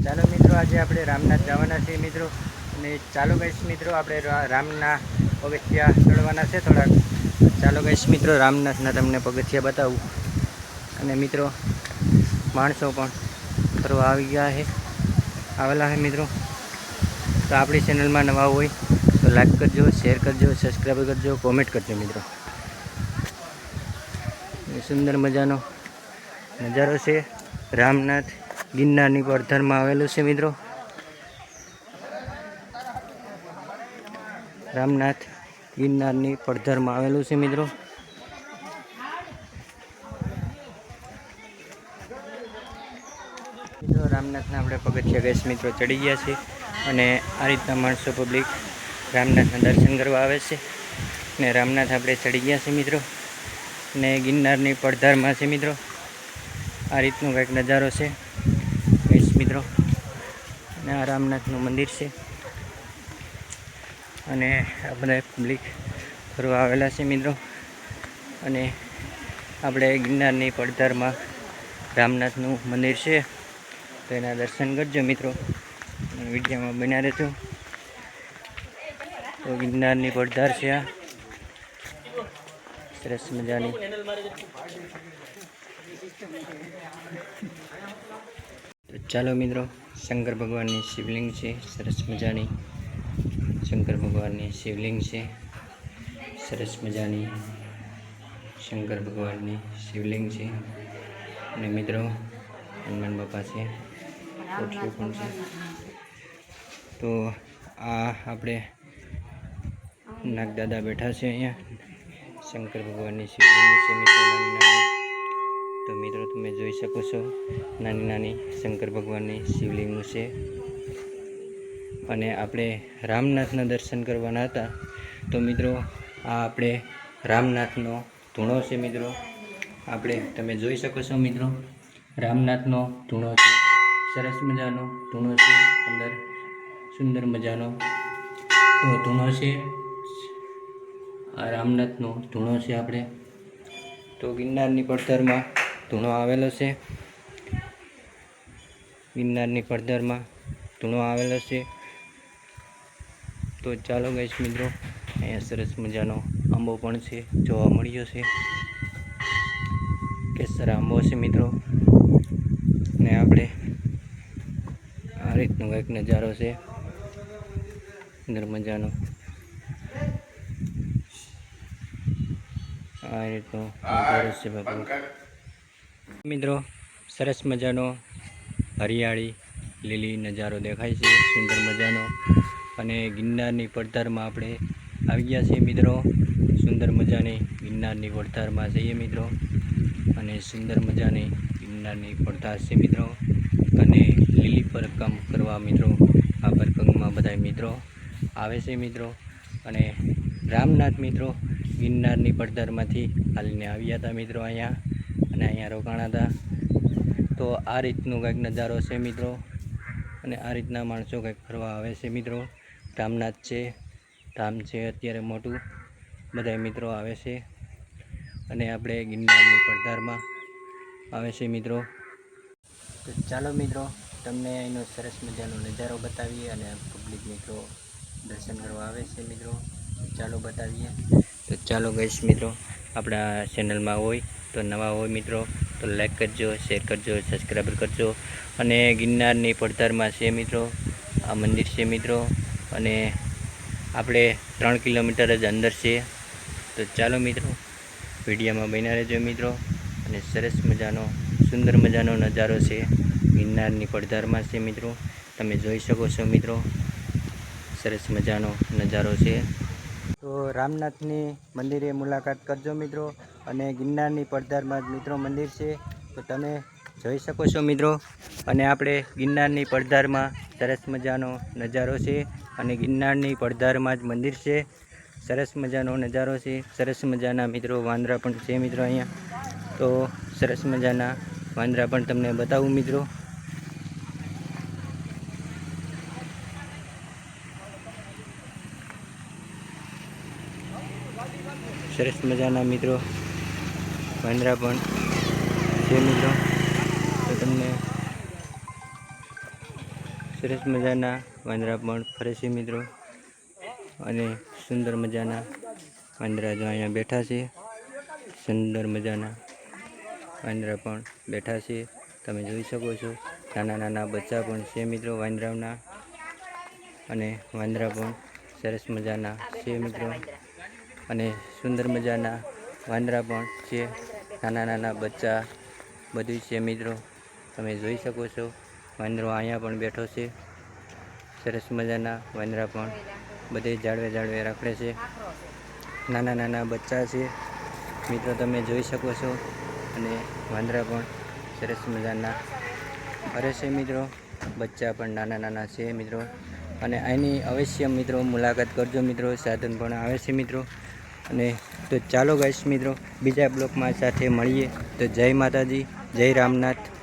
ચાલો મિત્રો, આજે આપણે રામનાથ જવાના છીએ મિત્રો. અને ચાલો ગાઈસ મિત્રો, આપણે રામના પગથિયા ચડવાના છે થોડાક. ચાલો ગાઈસ મિત્રો, રામનાથના તમને પગથિયા બતાવું. અને મિત્રો માણસો પણ ફરવા આવી ગયા છે, આવેલા છે મિત્રો. તો આપણી ચેનલમાં નવા હોય તો લાઈક કરજો, શેર કરજો, સબસ્ક્રાઈબ કરજો, કોમેન્ટ કરજો મિત્રો. સુંદર મજાનો નજારો છે. રામનાથ ગિરનારની પડધરમાં આવેલું છે મિત્રો. રામનાથ ગિરનારની પડધરમાં આવેલું છે મિત્રો. રામનાથના આપણે પગથિયા ગેસ મિત્રો ચડી ગયા છે. અને આ રીતના માણસો પબ્લિક રામનાથના દર્શન કરવા આવે છે. ને રામનાથ આપણે ચડી ગયા છે મિત્રો. ને ગિરનારની પડધારમાં છે મિત્રો. આ રીતનો કંઈક નજારો છે ગેસ મિત્રો. અને આ રામનાથનું મંદિર છે. અને આ બધા પબ્લિક ફરવા આવેલા છે મિત્રો. અને આપણે ગિરનારની પડધારમાં રામનાથનું મંદિર છે, તો એના દર્શન કરજો મિત્રો. વિડીયોમાં બન્યા રહેજો. તો ગિરનારની પડધાર છે આ સરસ મજાની. તો ચાલો મિત્રો, શંકર ભગવાનની શિવલિંગ છે સરસ મજાની. શંકર ભગવાનની શિવલિંગ છે સરસ મજાની. શંકર ભગવાનની શિવલિંગ છે. અને મિત્રો હનુમાન બાપા છે, કોઠીઓ પણ છે. તો આ આપણે નાગદાદા બેઠા છે અહીંયા. શંકર ભગવાનની શિવલિંગ છે મિત્રો, નાની નાની. તો મિત્રો તમે જોઈ શકો છો, નાની નાની શંકર ભગવાનની શિવલિંગ છે. અને આપણે રામનાથના દર્શન કરવાના હતા. તો મિત્રો આ આપણે રામનાથનો ધૂણો છે મિત્રો. આપણે તમે જોઈ શકો છો મિત્રો, રામનાથનો ધૂણો છે. સરસ મજાનો ધૂણો છે, અંદર સુંદર મજાનો તો ધૂણો છે. આ રામનાથનો ધૂણો છે આપણે. તો ગિરનારની પડધારમાં ધૂણો આવેલો છે. ગિરનારની પડધારમાં ધૂણો આવેલો છે. તો ચાલો ગાઈસ મિત્રો, અહીંયા સરસ મજાનો આંબો પણ છે, જોવા મળ્યો છે. કેસર આંબો છે મિત્રો. ને આપણે આ રીતનો કંઈક નજારો છે સુંદર મજાનો. આ રીતનો નજારો છે બાપુ મિત્રો. સરસ મજાનો હરિયાળી લીલી નજારો દેખાય છે, સુંદર મજાનો. અને ગિરનારની પડધારમાં આપણે આવી ગયા છીએ મિત્રો. સુંદર મજાની ગિરનારની પડધારમાં જઈએ મિત્રો. અને સુંદર મજાની ગિરનારની પડધાર છે મિત્રો. અને લીલી પરિક્રમ કરવા મિત્રો આ પરિક્રમમાં બધા મિત્રો આવે છે મિત્રો. અને રામનાથ મિત્રો ગિરનારની પડધારમાંથી હાલીને આવ્યા હતા મિત્રો અહીંયા. અને અહીંયા રોકાણા હતા. તો આ રીતનો કંઈક નજારો છે મિત્રો. અને આ રીતના માણસો કંઈક ફરવા આવે છે મિત્રો. રામનાથ છે, ધામ છે અત્યારે મોટું, બધા મિત્રો આવે છે. અને આપણે ગિરનારની પડધારમાં આવે છે મિત્રો. તો ચાલો મિત્રો, તમને એનો સરસ મજાનો નજારો બતાવીએ. અને પબ્લિક મિત્રો દર્શન કરવા આવે છે મિત્રો, ચાલો બતાવીએ. તો ચાલો ગાઈસ મિત્રો, આપણા ચેનલમાં હોય તો નવા હોય મિત્રો તો લાઈક કરજો, શેર કરજો, સબસ્ક્રાઈબ કરજો. અને ગિરનારની પડધારમાં છે મિત્રો આ મંદિર છે મિત્રો. અને આપણે 3 કિલોમીટર જ અંદર છે. તો ચાલો મિત્રો, વિડીયોમાં બન્યા રહેજો મિત્રો. અને સરસ મજાનો સુંદર મજાનો નજારો છે ગિરનારની પડધારમાં છે મિત્રો. તમે જોઈ શકો છો મિત્રો, સરસ મજાનો નજારો છે. તો રામનાથની મંદિરે મુલાકાત કરજો મિત્રો. અને ગિરનારની પડધારમાં જ મિત્રો મંદિર છે, તો તમે જોઈ શકો છો મિત્રો. અને આપણે ગિરનારની પડધારમાં સરસ મજાનો નજારો છે. અને ગિરનારની પડધારમાં જ મંદિર છે. સરસ મજાનો નજારો છે. સરસ મજાના મિત્રો વાંદરા પણ છે મિત્રો અહીંયા. તો સરસ મજાના વાંદરા પણ તમને બતાવું મિત્રો. સરસ મજાના મિત્રો વાંદરા પણ છે મિત્રો. તો તમને સરસ મજાના વાંદરા પણ ફરે છે મિત્રો. અને સુંદર મજાના વાંદરા જો અહીંયા બેઠા છે. સુંદર મજાના વાંદરા પણ બેઠા છે, તમે જોઈ શકો છો. નાના નાના બચ્ચા પણ છે મિત્રો વાંદરાઓના. અને વાંદરા પણ સરસ મજાના છે મિત્રો. અને સુંદર મજાના વાંદરા પણ છે. નાના નાના બચ્ચા બધું છે મિત્રો, તમે જોઈ શકો છો. વાંદરો અહીંયા પણ બેઠો છે. સરસ મજાના વાંદરા પણ બધે ઝાડવે ઝાડવે રખડે છે. નાના નાના બચ્ચા છે મિત્રો, તમે જોઈ શકો છો. અને વાંદરા પણ સરસ મજાના ફરે છે મિત્રો. બચ્ચા પણ નાના નાના છે મિત્રો. અને આની અવશ્ય મિત્રો મુલાકાત કરજો મિત્રો. સાધન પણ આવે છે મિત્રો. અને તો ચાલો ગાઈસ મિત્રો, બીજા બ્લોકમાં સાથે મળીએ. તો જય માતાજી, જય રામનાથ.